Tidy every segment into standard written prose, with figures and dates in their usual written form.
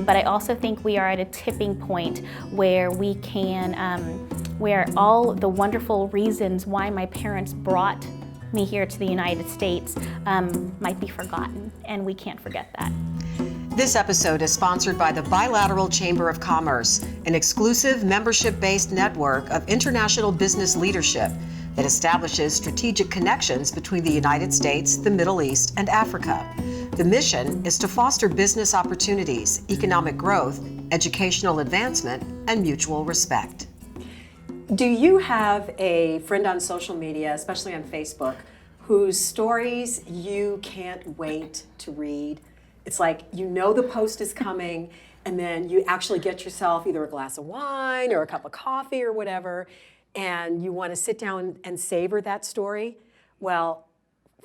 But I also think we are at a tipping point where we can, where all the wonderful reasons why my parents brought me here to the United States might be forgotten, and we can't forget that. This episode is sponsored by the Bilateral Chamber of Commerce, an exclusive membership-based network of international business leadership that establishes strategic connections between the United States, the Middle East, and Africa. The mission is to foster business opportunities, economic growth, educational advancement, and mutual respect. Do you have a friend on social media, especially on Facebook, whose stories you can't wait to read? It's like you know the post is coming, and then you actually get yourself either a glass of wine or a cup of coffee or whatever, and you want to sit down and savor that story? Well,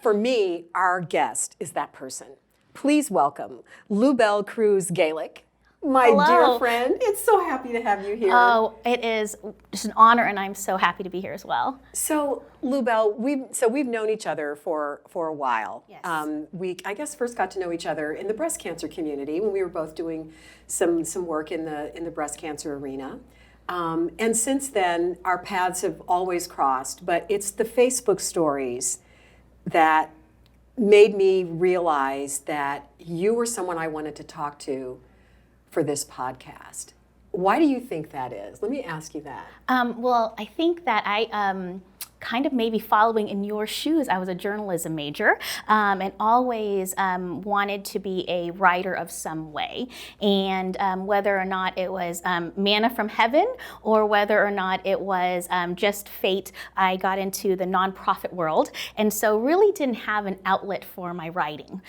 for me, our guest is that person. Please welcome Loubel Galik, my Hello. dear friend. It's so happy to have you here. Oh, it is just an honor, and I'm so happy to be here as well. So, Loubel, we've known each other for a while. Yes. I guess first got to know each other in the breast cancer community when we were both doing some work in the breast cancer arena. And since then, our paths have always crossed, but it's the Facebook stories that made me realize that you were someone I wanted to talk to for this podcast. Why do you think that is? Let me ask you that. Well, I think that I kind of maybe following in your shoes. I was a journalism major and always wanted to be a writer of some way. And whether or not it was manna from heaven or whether or not it was just fate, I got into the nonprofit world. And so really didn't have an outlet for my writing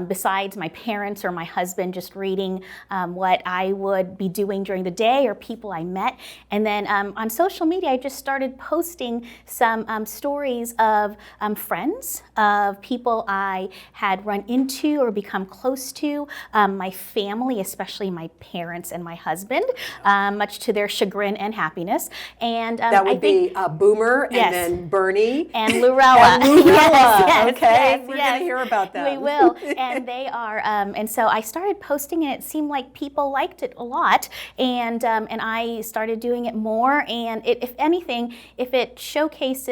besides my parents or my husband just reading what I would be doing during the day or people I met. And then on social media, I just started posting some stories of friends, of people I had run into or become close to, my family, especially my parents and my husband, much to their chagrin and happiness. And that would be Boomer, yes. and then Bernie. And Lorelle. Yes, okay, we're going to hear about that. We will. And they are, and so I started posting and it seemed like people liked it a lot. And I started doing it more. And if anything, if it showcases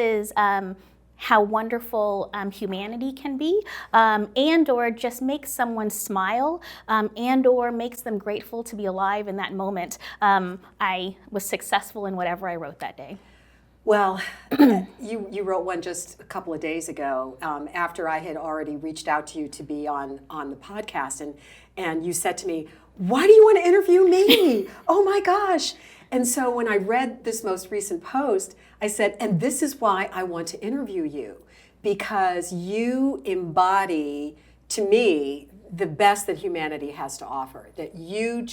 how wonderful humanity can be, and or just makes someone smile, and or makes them grateful to be alive in that moment, I was successful in whatever I wrote that day. Well, you wrote one just a couple of days ago after I had already reached out to you to be on the podcast, and you said to me, "Why do you want to interview me? Oh my gosh." And so when I read this most recent post, I said, and this is why I want to interview you, because you embody, to me, the best that humanity has to offer, that you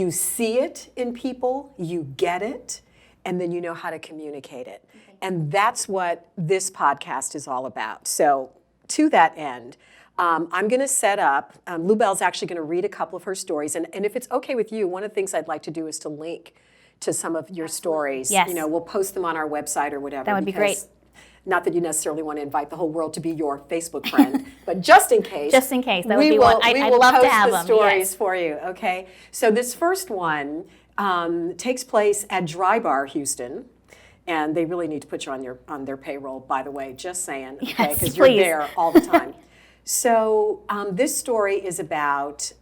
see it in people, you get it, and then you know how to communicate it. And that's what this podcast is all about. So to that end, I'm going to set up, Loubel's actually going to read a couple of her stories. And if it's okay with you, one of the things I'd like to do is to link to some of your stories. Yes. You know, we'll post them on our website or whatever. That would be great. Not that you necessarily want to invite the whole world to be your Facebook friend, but just in case. Just in case, that would be one. I'd love to have them. We will post the stories yes. for you, okay? So this first one takes place at Dry Bar, Houston. And they really need to put you on their payroll, by the way, just saying, okay? Because you're there all the time. So this story is about,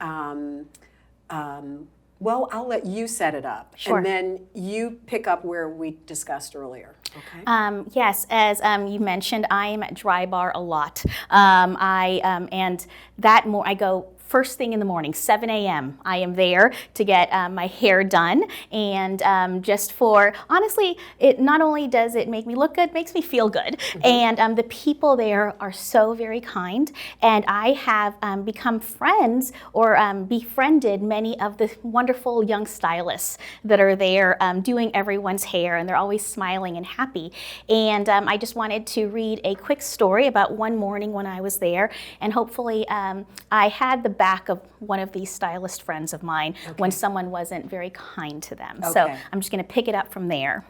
well, I'll let you set it up. Sure. And then you pick up where we discussed earlier. Okay. Yes, as you mentioned, I am at Dry Bar a lot. And I go first thing in the morning, 7 a.m. I am there to get my hair done, and just for, honestly, it not only does it make me look good, it makes me feel good. Mm-hmm. And the people there are so very kind, and I have become friends or befriended many of the wonderful young stylists that are there doing everyone's hair, and they're always smiling and happy. And I just wanted to read a quick story about one morning when I was there, and hopefully I had the back of one of these stylist friends of mine when someone wasn't very kind to them. So I'm just going to pick it up from there.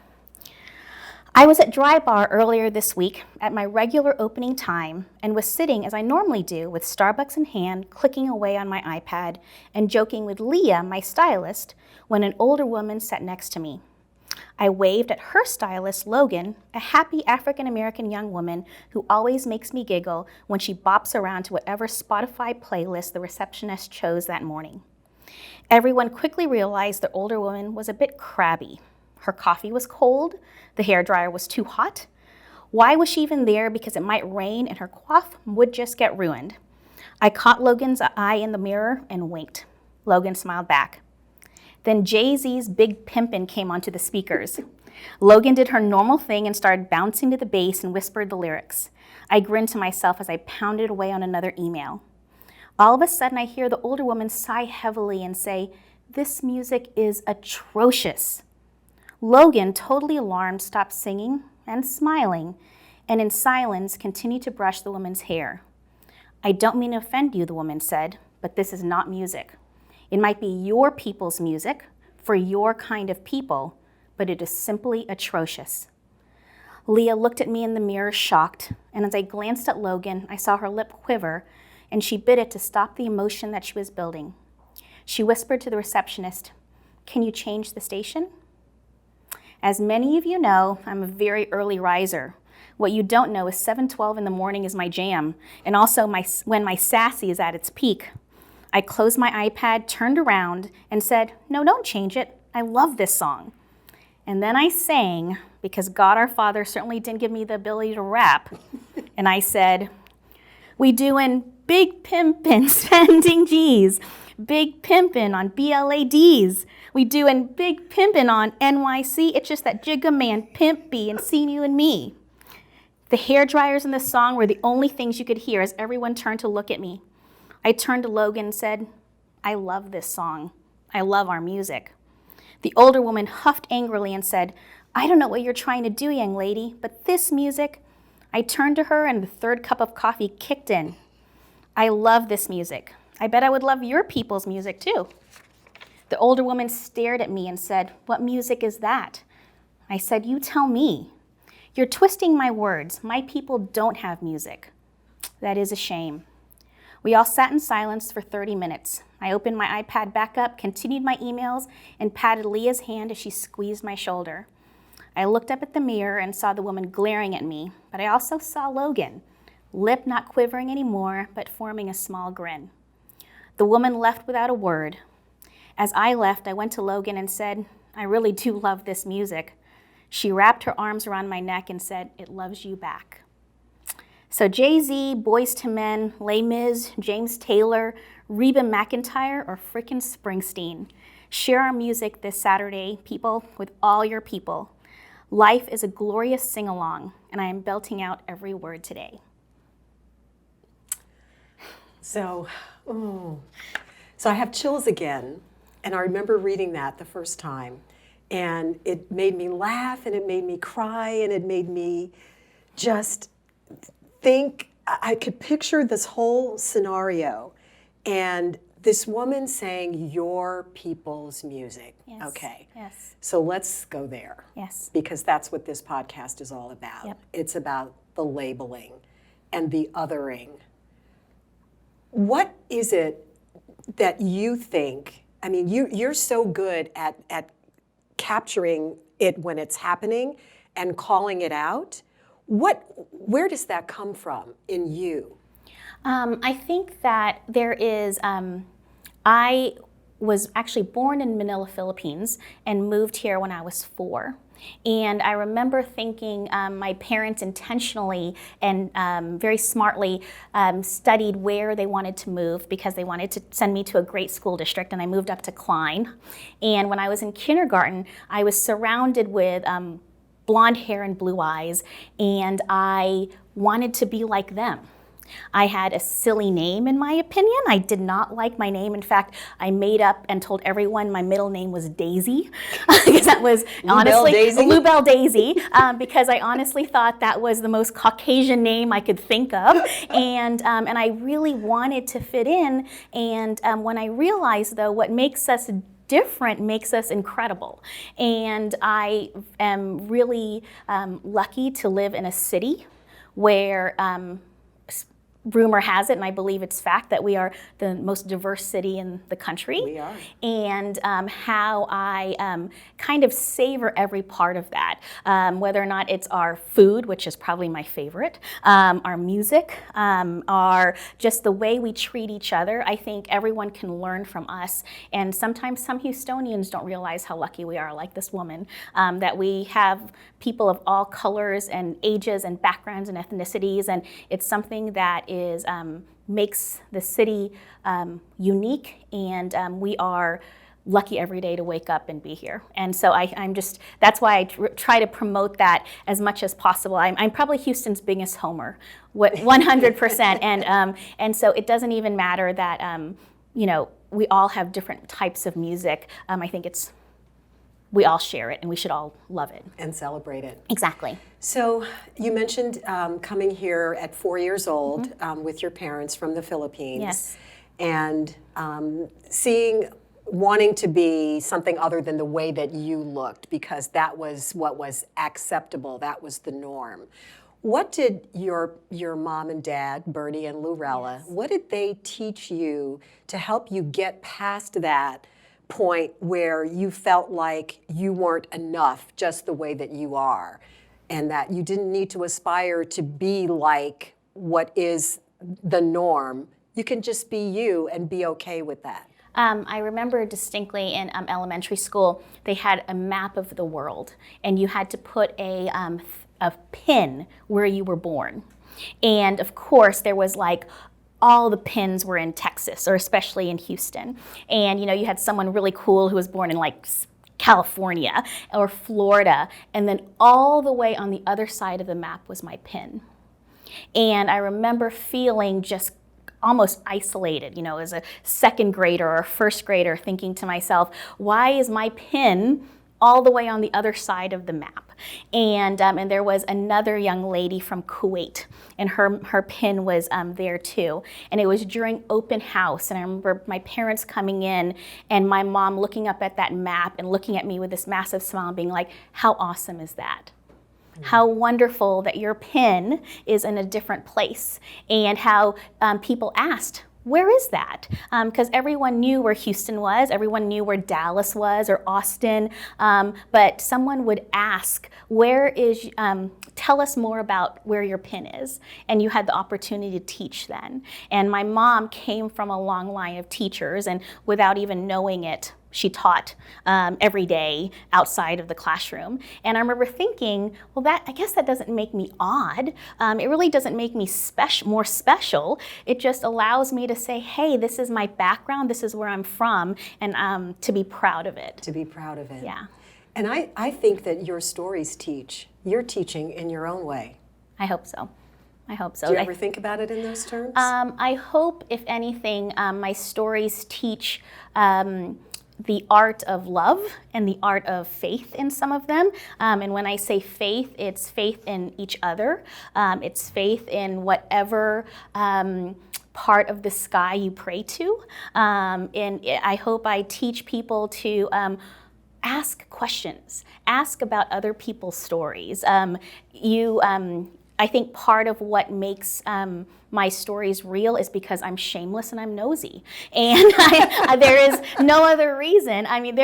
I was at Dry Bar earlier this week at my regular opening time and was sitting as I normally do with Starbucks in hand, clicking away on my iPad and joking with Leah, my stylist, when an older woman sat next to me. I waved at her stylist, Logan, a happy African-American young woman who always makes me giggle when she bops around to whatever Spotify playlist the receptionist chose that morning. Everyone quickly realized the older woman was a bit crabby. Her coffee was cold, the hairdryer was too hot. Why was she even there? Because it might rain and her coif would just get ruined. I caught Logan's eye in the mirror and winked. Logan smiled back. Then Jay-Z's Big Pimpin' came onto the speakers. Logan did her normal thing and started bouncing to the bass and whispered the lyrics. I grinned to myself as I pounded away on another email. All of a sudden, I hear the older woman sigh heavily and say, "This music is atrocious." Logan, totally alarmed, stopped singing and smiling, and in silence continued to brush the woman's hair. "I don't mean to offend you," the woman said, "but this is not music. It might be your people's music for your kind of people, but it is simply atrocious." Leah looked at me in the mirror, shocked, and as I glanced at Logan, I saw her lip quiver, and she bit it to stop the emotion that she was building. She whispered to the receptionist, "Can you change the station?" As many of you know, I'm a very early riser. What you don't know is 7:12 in the morning is my jam, and also when my sassy is at its peak. I closed my iPad, turned around, and said, "No, don't change it. I love this song." And then I sang, because God our Father certainly didn't give me the ability to rap, and I said, "We doin' big pimpin', spending G's, big pimpin' on BLADs. We doing big pimpin' on NYC. It's just that Jigga Man, Pimp B, and Seen You and Me." The hair dryers in the song were the only things you could hear as everyone turned to look at me. I turned to Logan and said, "I love this song. I love our music." The older woman huffed angrily and said, "I don't know what you're trying to do, young lady, but this music..." I turned to her and the third cup of coffee kicked in. "I love this music. I bet I would love your people's music too." The older woman stared at me and said, "What music is that?" I said, "You tell me." "You're twisting my words. My people don't have music." That is a shame. We all sat in silence for 30 minutes. I opened my iPad back up, continued my emails, and patted Leah's hand as she squeezed my shoulder. I looked up at the mirror and saw the woman glaring at me, but I also saw Logan, lip not quivering anymore, but forming a small grin. The woman left without a word. As I left, I went to Logan and said, "I really do love this music." She wrapped her arms around my neck and said, "It loves you back." So Jay-Z, Boyz II Men, Les Mis, James Taylor, Reba McEntire, or frickin' Springsteen. Share our music this Saturday, people, with all your people. Life is a glorious sing-along, and I am belting out every word today. So I have chills again, and I remember reading that the first time, and it made me laugh, and it made me cry, and it made me just think. I could picture this whole scenario, and this woman saying your people's music. Yes. Okay. Yes. So let's go there. Yes. Because that's what this podcast is all about. Yep. It's about the labeling and the othering. What is it that you think, I mean, you're so good at capturing it when it's happening and calling it out. Where does that come from in you? I think that there is, I was actually born in Manila, Philippines, and moved here when I was 4. And I remember thinking my parents intentionally and very smartly studied where they wanted to move because they wanted to send me to a great school district, and I moved up to Klein. And when I was in kindergarten, I was surrounded with blonde hair and blue eyes, and I wanted to be like them. I had a silly name, in my opinion. I did not like my name. In fact, I made up and told everyone my middle name was Daisy, because that was honestly Loubel Daisy, because I honestly thought that was the most Caucasian name I could think of, and I really wanted to fit in. And when I realized, though, what makes us different makes us incredible. And I am really lucky to live in a city where rumor has it, and I believe it's fact, that we are the most diverse city in the country. We are. And how I kind of savor every part of that, whether or not it's our food, which is probably my favorite, our music, our just the way we treat each other. I think everyone can learn from us, and sometimes some Houstonians don't realize how lucky we are, like this woman, that we have people of all colors and ages and backgrounds and ethnicities, and it's something that is makes the city unique, and we are lucky every day to wake up and be here. And so I'm just, that's why I try to promote that as much as possible. I'm probably Houston's biggest homer, 100%. And so it doesn't even matter that, you know, we all have different types of music. I think we all share it, and we should all love it. And celebrate it. Exactly. So you mentioned coming here at 4 years old with your parents from the Philippines. Yes. And wanting to be something other than the way that you looked, because that was what was acceptable, that was the norm. What did your mom and dad, Bernie and Lorelle, what did they teach you to help you get past that point where you felt like you weren't enough just the way that you are, and that you didn't need to aspire to be like what is the norm? You can just be you and be okay with that. I remember distinctly in elementary school, they had a map of the world, and you had to put a pin where you were born. And of course, there was like all the pins were in Texas, or especially in Houston. And you know, you had someone really cool who was born in like California or Florida, and then all the way on the other side of the map was my pin. And I remember feeling just almost isolated, you know, as a second grader or a first grader, thinking to myself, why is my pin all the way on the other side of the map? And there was another young lady from Kuwait, and her pin was there too. And it was during open house, and I remember my parents coming in and my mom looking up at that map and looking at me with this massive smile and being like, how awesome is that? How wonderful that your pin is in a different place, and how people asked, where is that? Because everyone knew where Houston was, everyone knew where Dallas was or Austin, but someone would ask, tell us more about where your pin is. And you had the opportunity to teach then. And my mom came from a long line of teachers, and without even knowing it, she taught every day outside of the classroom. And I remember thinking, well, I guess that doesn't make me odd. It really doesn't make me more special. It just allows me to say, hey, this is my background, this is where I'm from, and to be proud of it. To be proud of it. Yeah. And I think that your stories you're teaching in your own way. I hope so. I hope so. Do you ever think about it in those terms? I hope, if anything, my stories teach the art of love and the art of faith in some of them. And when I say faith, it's faith in each other. It's faith in whatever part of the sky you pray to. And I hope I teach people to ask questions, ask about other people's stories. I think part of what makes my stories real is because I'm shameless and I'm nosy. And there is no other reason. I mean,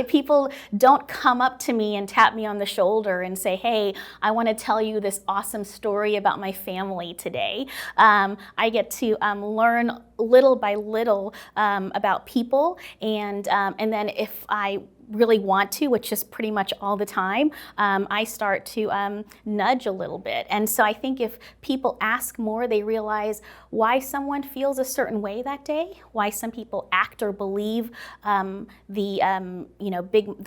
people don't come up to me and tap me on the shoulder and say, hey, I want to tell you this awesome story about my family today. I get to learn little by little about people, and then if I really want to, which is pretty much all the time, I start to nudge a little bit. And so I think if people ask more, they realize why someone feels a certain way that day, why some people act or believe the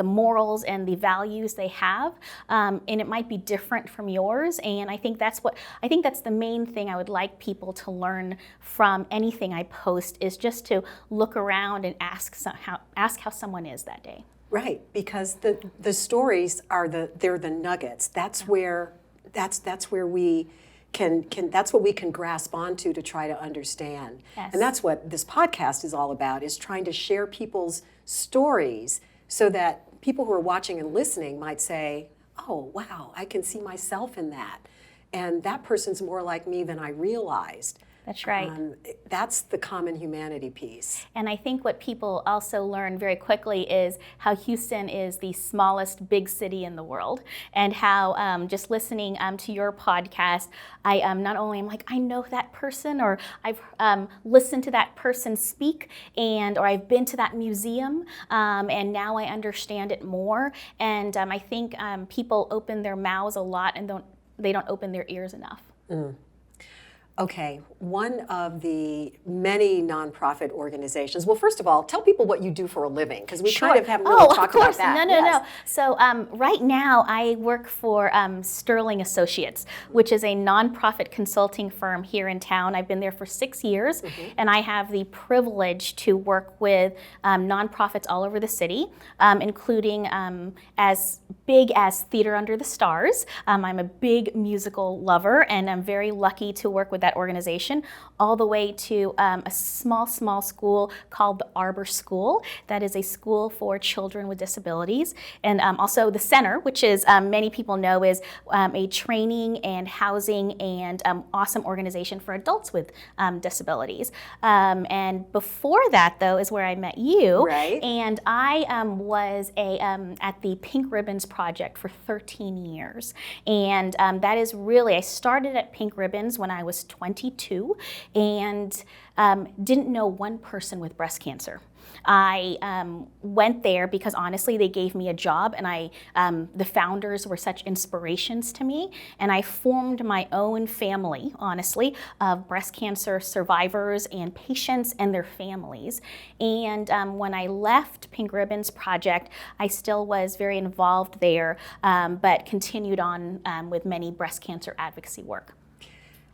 morals and the values they have, and it might be different from yours. And I think that's the main thing I would like people to learn from anything I post, is just to look around and ask how someone is that day. Right, because the stories they're the nuggets. That's where we that's what we can grasp onto to try to understand. Yes. And that's what this podcast is all about, is trying to share people's stories so that people who are watching and listening might say, oh, wow, I can see myself in that. And that person's more like me than I realized. That's right. That's the common humanity piece. And I think what people also learn very quickly is how Houston is the smallest big city in the world, and how just listening to your podcast, I not only am like, I know that person, or I've listened to that person speak, or I've been to that museum, and now I understand it more. And I think people open their mouths a lot and they don't open their ears enough. Okay, one of the many nonprofit organizations. Well, first of all, tell people what you do for a living, because we kind of haven't really talked about that. No. So right now I work for Sterling Associates, which is a nonprofit consulting firm here in town. I've been there for 6 years, and I have the privilege to work with nonprofits all over the city, including as big as Theater Under the Stars. I'm a big musical lover, and I'm very lucky to work with that organization, all the way to a small school called the Arbor School. That is a school for children with disabilities. And also the Center, which is many people know is a training and housing and awesome organization for adults with disabilities. And before that, though, is where I met you. Right. And I was at the Pink Ribbons Project for 13 years. And that is really, I started at Pink Ribbons when I was 22 and didn't know one person with breast cancer. I went there because honestly they gave me a job, and the founders were such inspirations to me, and I formed my own family, honestly, of breast cancer survivors and patients and their families. And when I left Pink Ribbons Project, I still was very involved there, but continued on with many breast cancer advocacy work.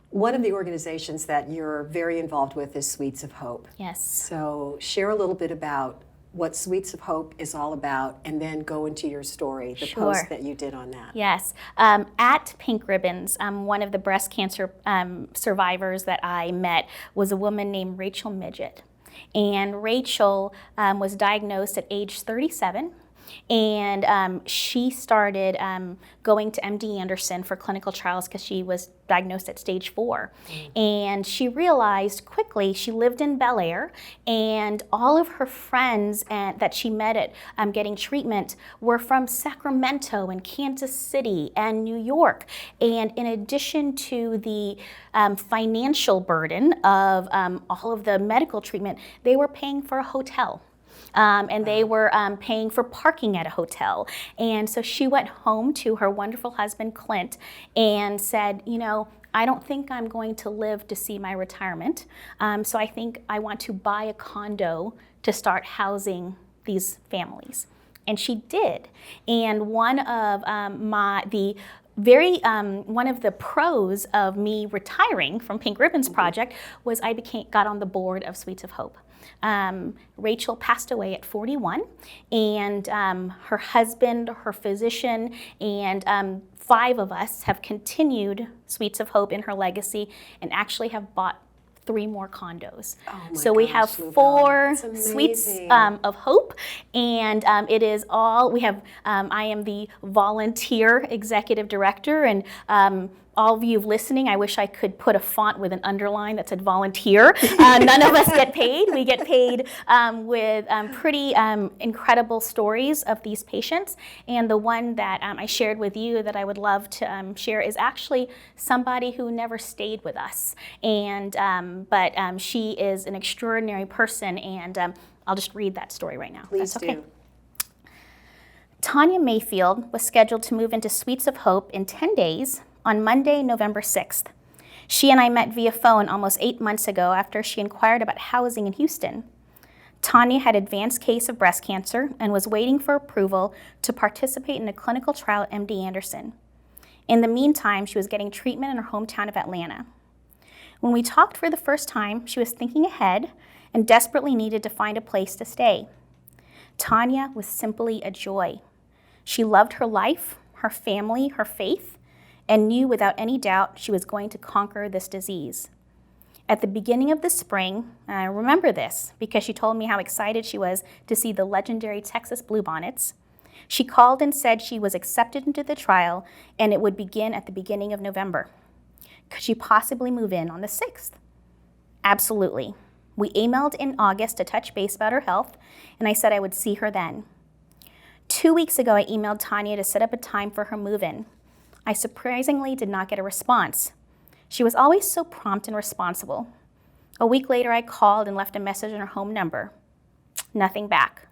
One of the organizations that you're very involved with is Sweets of Hope. Yes. So share a little bit about what Sweets of Hope is all about, and then go into your story, the post that you did on that. Yes. At Pink Ribbons, one of the breast cancer survivors that I met was a woman named Rachel Midget. And Rachel was diagnosed at age 37. And she started going to MD Anderson for clinical trials because she was diagnosed at stage 4. And she realized quickly, she lived in Bel Air, and all of her friends that she met at getting treatment were from Sacramento and Kansas City and New York. And in addition to the financial burden of all of the medical treatment, they were paying for a hotel. And they were paying for parking at a hotel. And so she went home to her wonderful husband, Clint, and said, you know, I don't think I'm going to live to see my retirement. So I think I want to buy a condo to start housing these families. And she did. And one of one of the pros of me retiring from Pink Ribbons Project was I got on the board of Sweets of Hope. Rachel passed away at 41, and her husband, her physician, and 5 of us have continued Sweets of Hope in her legacy and actually have bought 3 more condos. So we have 4 Sweets of Hope, and it is all, we have, I am the volunteer executive director, and all of you listening, I wish I could put a font with an underline that said volunteer. None of us get paid. We get paid with pretty incredible stories of these patients. And the one that I shared with you that I would love to share is actually somebody who never stayed with us. And but she is an extraordinary person, and I'll just read that story right now. Please That's okay. do. Tanya Mayfield was scheduled to move into Sweets of Hope in 10 days on Monday, November 6th. She and I met via phone almost 8 months ago after she inquired about housing in Houston. Tanya had an advanced case of breast cancer and was waiting for approval to participate in a clinical trial at MD Anderson. In the meantime, she was getting treatment in her hometown of Atlanta. When we talked for the first time, she was thinking ahead and desperately needed to find a place to stay. Tanya was simply a joy. She loved her life, her family, her faith, and knew without any doubt she was going to conquer this disease. At the beginning of the spring, and I remember this because she told me how excited she was to see the legendary Texas bluebonnets, she called and said she was accepted into the trial and it would begin at the beginning of November. Could she possibly move in on the 6th? Absolutely. We emailed in August to touch base about her health, and I said I would see her then. 2 weeks ago, I emailed Tanya to set up a time for her move-in. I surprisingly did not get a response. She was always so prompt and responsible. A week later, I called and left a message on her home number. Nothing back.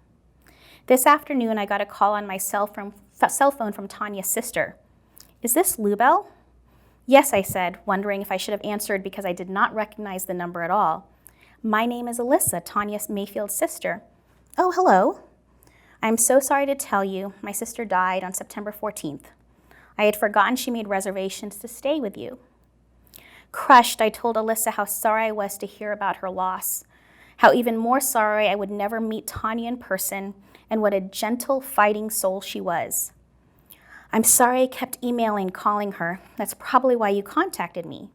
This afternoon, I got a call on my cell phone from Tanya's sister. Is this Loubel? Yes, I said, wondering if I should have answered because I did not recognize the number at all. My name is Alyssa, Tanya Mayfield's sister. Oh, hello. I'm so sorry to tell you, my sister died on September 14th. I had forgotten she made reservations to stay with you. Crushed, I told Alyssa how sorry I was to hear about her loss, how even more sorry I would never meet Tanya in person, and what a gentle, fighting soul she was. I'm sorry I kept emailing, calling her. That's probably why you contacted me.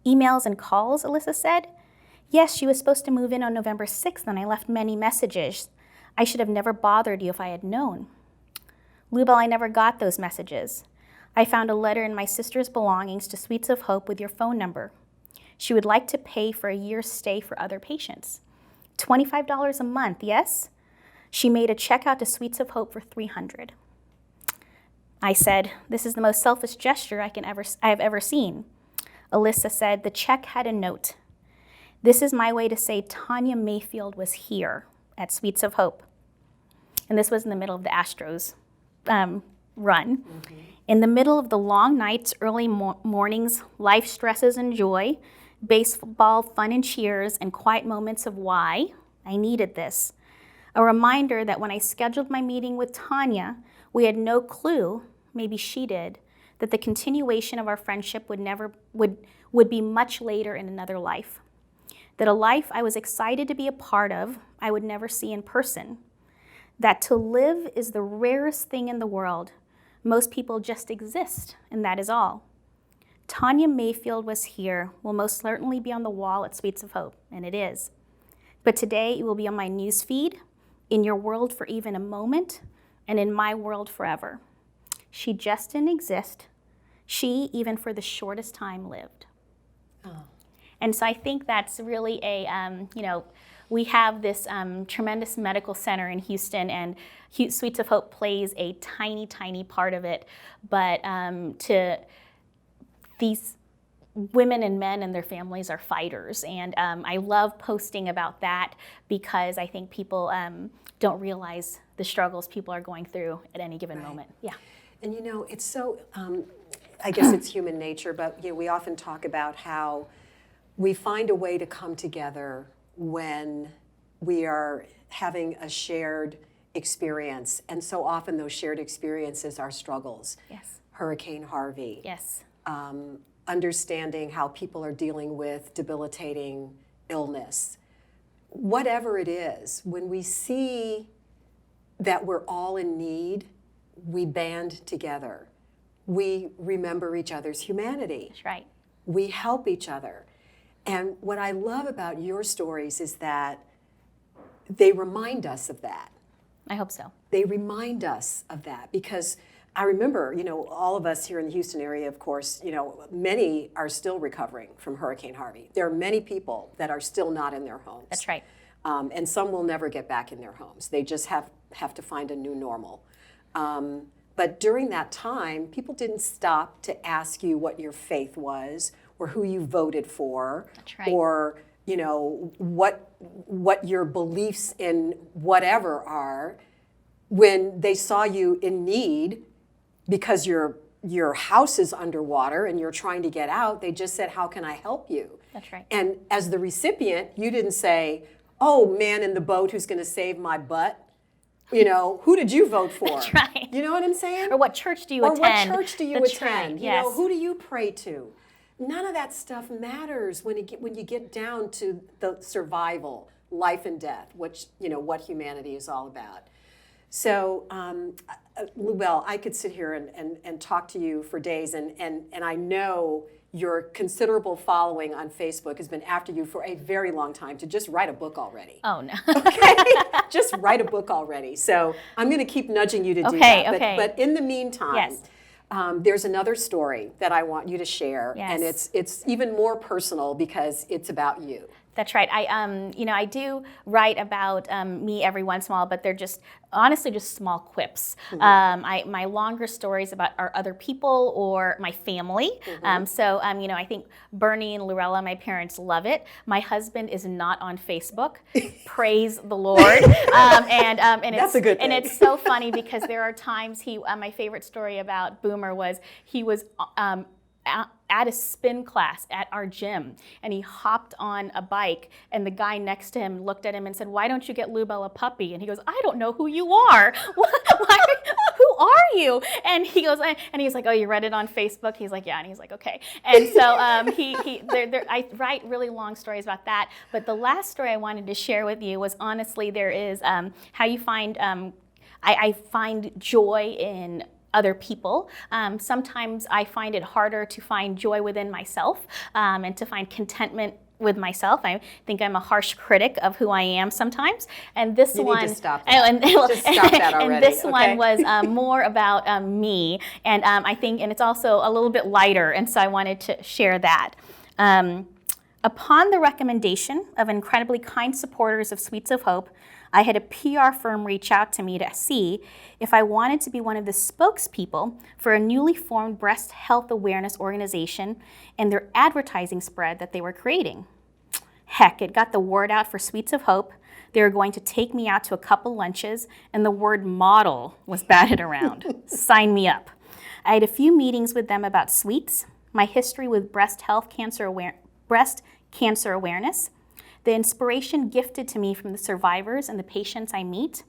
Emails and calls, Alyssa said. Yes, she was supposed to move in on November 6th, and I left many messages. I should have never bothered you if I had known. Loubel, I never got those messages. I found a letter in my sister's belongings to Sweets of Hope with your phone number. She would like to pay for a year's stay for other patients. $25 a month, yes? She made a check out to Sweets of Hope for $300. I said, this is the most selfish gesture I have ever seen. Alyssa said, the check had a note. This is my way to say Tanya Mayfield was here at Sweets of Hope. And this was in the middle of the Astros run. Mm-hmm. In the middle of the long nights, early mornings, life stresses and joy, baseball fun and cheers, and quiet moments of why, I needed this. A reminder that when I scheduled my meeting with Tanya, we had no clue, maybe she did, that the continuation of our friendship would be much later in another life. That a life I was excited to be a part of, I would never see in person. That to live is the rarest thing in the world. Most people just exist, and that is all. Tanya Mayfield was here, will most certainly be on the wall at Sweets of Hope, and it is. But today it will be on my news feed, in your world for even a moment, and in my world forever. She just didn't exist. She, even for the shortest time, lived. Oh. And so I think that's really we have this tremendous medical center in Houston, and Sweets of Hope plays a tiny, tiny part of it. But to these women and men and their families are fighters. And I love posting about that because I think people don't realize the struggles people are going through at any given moment. Yeah. And it's so, I guess it's human nature, but we often talk about how we find a way to come together when we are having a shared experience. And so often those shared experiences are struggles. Yes. Hurricane Harvey. Yes. Understanding how people are dealing with debilitating illness. Whatever it is, when we see that we're all in need, we band together. We remember each other's humanity. That's right. We help each other. And what I love about your stories is that they remind us of that. I hope so. They remind us of that because I remember, all of us here in the Houston area, of course, many are still recovering from Hurricane Harvey. There are many people that are still not in their homes. That's right. And some will never get back in their homes. They just have to find a new normal. But during that time, people didn't stop to ask you what your faith was or who you voted for. That's right. Or what your beliefs in whatever are. When they saw you in need because your house is underwater and you're trying to get out, they just said, how can I help you? That's right. And as the recipient, you didn't say, oh, man in the boat who's going to save my butt. Who did you vote for? That's right. You know what I'm saying? Or what church do you attend? Or what church do you That's attend? Right. Yes. Who do you pray to? None of that stuff matters when you get down to the survival, life and death, which what humanity is all about. So, Loubel, I could sit here and talk to you for days, and I know your considerable following on Facebook has been after you for a very long time to just write a book already. Oh, no. Okay? Just write a book already. So I'm going to keep nudging you to do that. But in the meantime, Yes. There's another story that I want you to share, Yes. and it's even more personal because it's about you. That's right. I do write about me every once in a while, but they're just honestly just small quips. Mm-hmm. My longer stories are other people or my family. Mm-hmm. I think Bernie and Lorelle, my parents, love it. My husband is not on Facebook. Praise the Lord. That's a good thing. And it's so funny because there are times my favorite story about Boomer was he was at a spin class at our gym, and he hopped on a bike, and the guy next to him looked at him and said, "Why don't you get Loubel a puppy?" And he goes, "I don't know who you are. Who are you?" And he goes, and he's like, "Oh, you read it on Facebook?" He's like, "Yeah." And he's like, "Okay." And so I write really long stories about that. But the last story I wanted to share with you was honestly there is how you find I find joy in other people. Sometimes I find it harder to find joy within myself and to find contentment with myself. I think I'm a harsh critic of who I am sometimes. And this You one, need to stop that. Just stop that already. And this okay? one was more about me, and I think, and it's also a little bit lighter. And so I wanted to share that. Upon the recommendation of incredibly kind supporters of Sweets of Hope, I had a PR firm reach out to me to see if I wanted to be one of the spokespeople for a newly formed breast health awareness organization and their advertising spread that they were creating. Heck, it got the word out for Sweets of Hope. They were going to take me out to a couple lunches, and the word model was batted around. Sign me up. I had a few meetings with them about sweets, my history with breast cancer awareness, the inspiration gifted to me from the survivors and the patients I meet,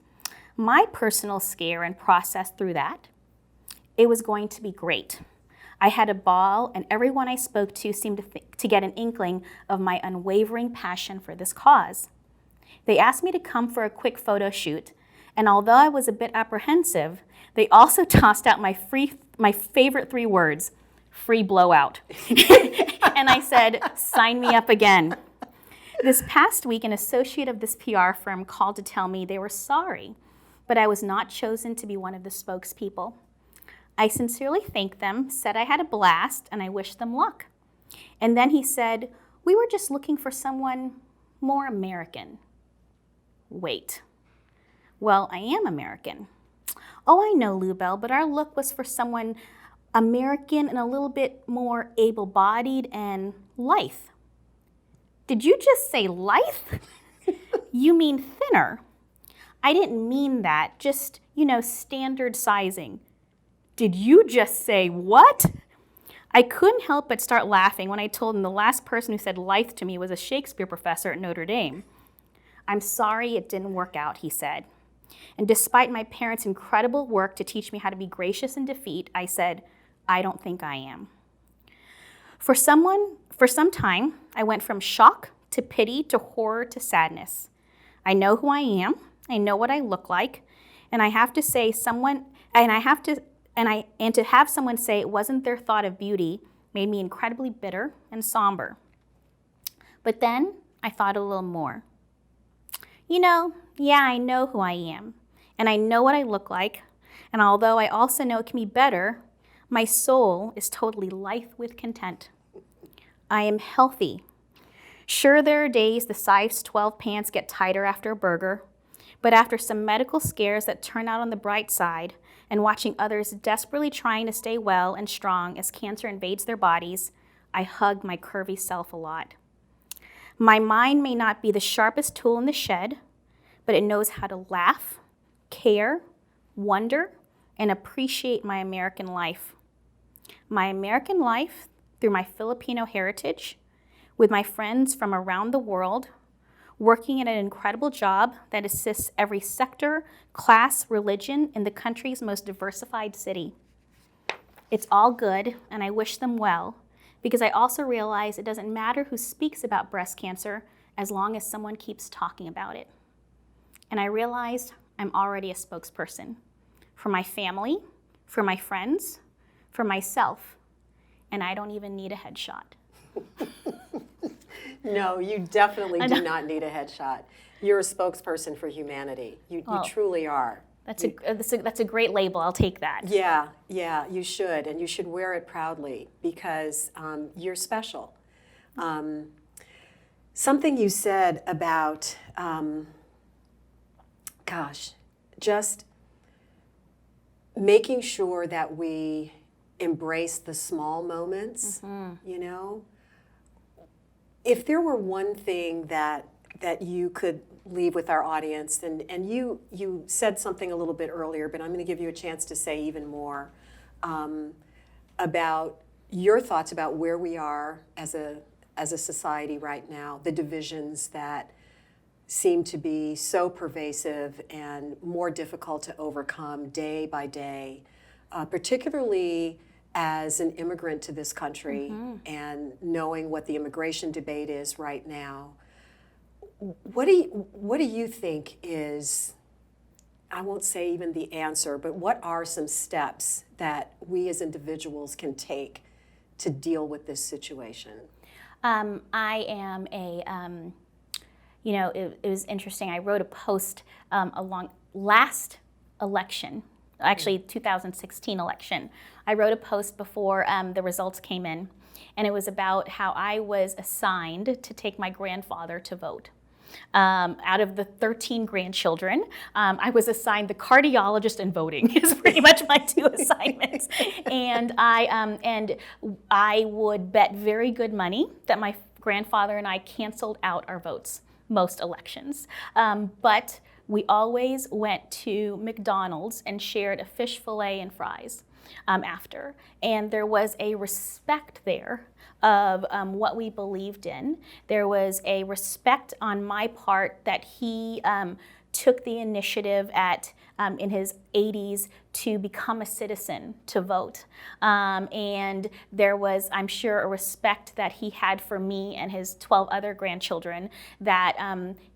my personal scare and process through that. It was going to be great. I had a ball, and everyone I spoke to seemed to get an inkling of my unwavering passion for this cause. They asked me to come for a quick photo shoot, and although I was a bit apprehensive, they also tossed out my favorite 3 words, free blowout. And I said, sign me up again. This past week, an associate of this PR firm called to tell me they were sorry, but I was not chosen to be one of the spokespeople. I sincerely thanked them, said I had a blast, and I wished them luck. And then he said, we were just looking for someone more American. Wait. Well, I am American. Oh, I know, Loubel, but our look was for someone American and a little bit more able-bodied and lithe. Did you just say lithe? You mean thinner. I didn't mean that, just, standard sizing. Did you just say what? I couldn't help but start laughing when I told him the last person who said lithe to me was a Shakespeare professor at Notre Dame. I'm sorry it didn't work out, he said. And despite my parents' incredible work to teach me how to be gracious in defeat, I said, I don't think I am. For some time, I went from shock to pity to horror to sadness. I know who I am, I know what I look like, and to have someone say it wasn't their thought of beauty made me incredibly bitter and somber. But then I thought a little more. Yeah, I know who I am, and I know what I look like, and although I also know it can be better, my soul is totally lithe with content. I am healthy. Sure, there are days the size 12 pants get tighter after a burger, but after some medical scares that turn out on the bright side and watching others desperately trying to stay well and strong as cancer invades their bodies, I hug my curvy self a lot. My mind may not be the sharpest tool in the shed, but it knows how to laugh, care, wonder, and appreciate my American life. My American life through my Filipino heritage, with my friends from around the world, working in an incredible job that assists every sector, class, religion in the country's most diversified city. It's all good, and I wish them well, because I also realize it doesn't matter who speaks about breast cancer as long as someone keeps talking about it. And I realized I'm already a spokesperson for my family, for my friends, for myself, and I don't even need a headshot. No, you definitely do not need a headshot. You're a spokesperson for humanity. You truly are. That's a great label. I'll take that. Yeah, you should, and you should wear it proudly because you're special. Something you said about, just making sure that we embrace the small moments, you know? If there were one thing that you could leave with our audience, and you said something a little bit earlier, but I'm going to give you a chance to say even more about your thoughts about where we are as a society right now, the divisions that seem to be so pervasive and more difficult to overcome day by day, particularly as an immigrant to this country and knowing what the immigration debate is right now. What do you think is, I won't say even the answer, but what are some steps that we as individuals can take to deal with this situation? I am it was interesting. I wrote a post along last election, actually 2016 election. I wrote a post before the results came in, and it was about how I was assigned to take my grandfather to vote. Out of the 13 grandchildren, I was assigned the cardiologist and voting is pretty much my two assignments. And I would bet very good money that my grandfather and I canceled out our votes most elections. But we always went to McDonald's and shared a fish fillet and fries after. And there was a respect there of what we believed in. There was a respect on my part that he took the initiative in his 80s to become a citizen, to vote. And there was, I'm sure, a respect that he had for me and his 12 other grandchildren that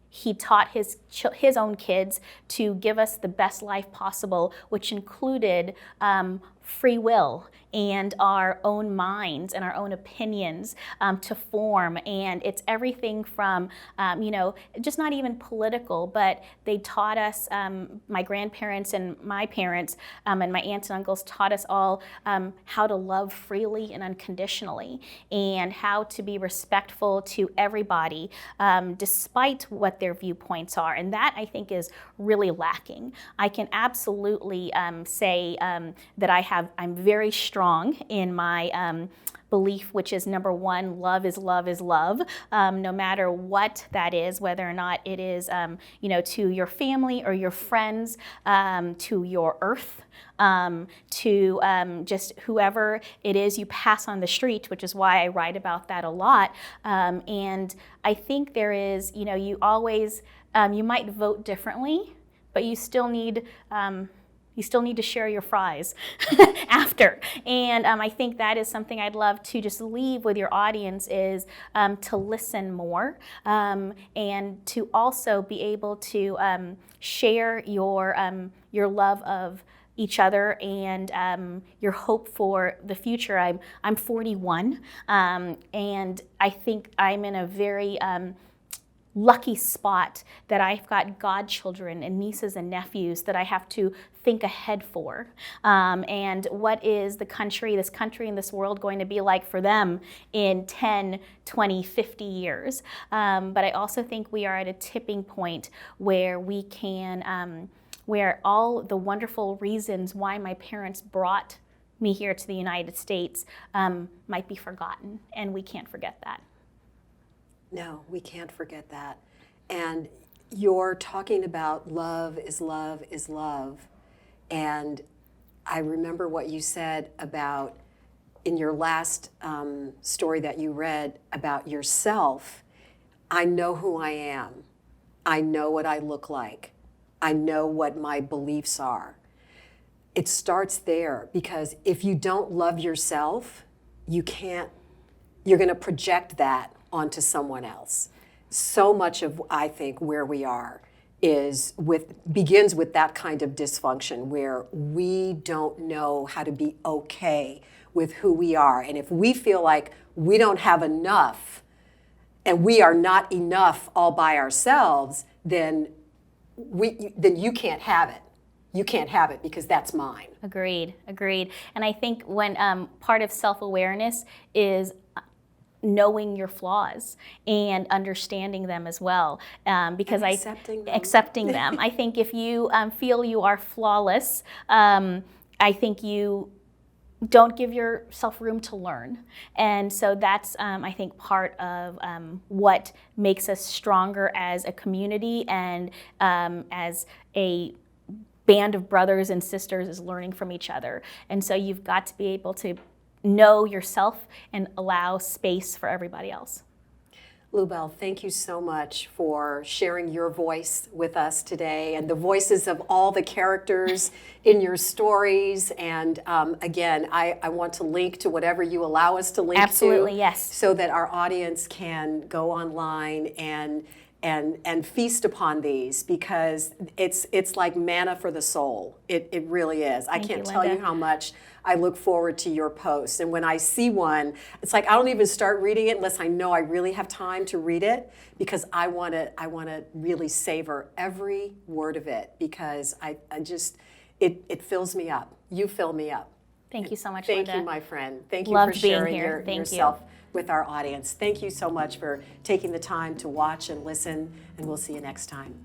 he taught his own kids to give us the best life possible, which included free will and our own minds and our own opinions to form. And it's everything from, just not even political, but they taught us, my grandparents and my parents and my aunts and uncles taught us all how to love freely and unconditionally and how to be respectful to everybody despite what their viewpoints are. And that, I think, is really lacking. I can absolutely say that I'm very strong in my belief, which is number one, love is love is love, no matter what that is, whether or not it is, to your family or your friends, to your earth, to just whoever it is you pass on the street, which is why I write about that a lot. And I think there is, you always, you might vote differently, but you still need to share your fries after. And I think that is something I'd love to just leave with your audience is to listen more and to also be able to share your love of each other and your hope for the future. I'm 41 and I think I'm in a very lucky spot that I've got godchildren and nieces and nephews that I have to think ahead for. And what is this country and this world going to be like for them in 10, 20, 50 years? But I also think we are at a tipping point where we can, where all the wonderful reasons why my parents brought me here to the United States might be forgotten, and we can't forget that. No, we can't forget that. And you're talking about love is love is love. And I remember what you said about in your last story that you read about yourself. I know who I am. I know what I look like. I know what my beliefs are. It starts there because if you don't love yourself, you're going to project that onto someone else. So much of, I think, where we are begins with that kind of dysfunction where we don't know how to be okay with who we are. And if we feel like we don't have enough and we are not enough all by ourselves, then you can't have it. You can't have it because that's mine. Agreed. And I think when part of self-awareness is knowing your flaws and understanding them as well, because accepting them. I think if you feel you are flawless, I think you don't give yourself room to learn. And so that's, I think, part of what makes us stronger as a community and as a band of brothers and sisters is learning from each other. And so you've got to be able to know yourself and allow space for everybody else. Loubel, thank you so much for sharing your voice with us today and the voices of all the characters in your stories. And again, I want to link to whatever you allow us to link to. Absolutely, yes. So that our audience can go online and feast upon these, because it's like manna for the soul. It really is. I can't tell you how much I look forward to your posts. And when I see one, it's like I don't even start reading it unless I know I really have time to read it, because I want to really savor every word of it, because it fills me up. You fill me up. Thank you so much, Thank Linda. you, my friend. Thank you Loved for sharing being here. Thank yourself with our audience. Thank you so much for taking the time to watch and listen, and we'll see you next time.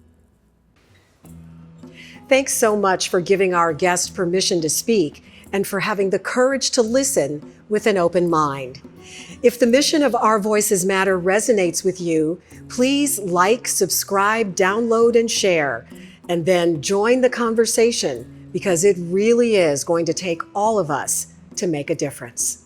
Thanks so much for giving our guest permission to speak and for having the courage to listen with an open mind. If the mission of Our Voices Matter resonates with you, please like, subscribe, download, and share, and then join the conversation, because it really is going to take all of us to make a difference.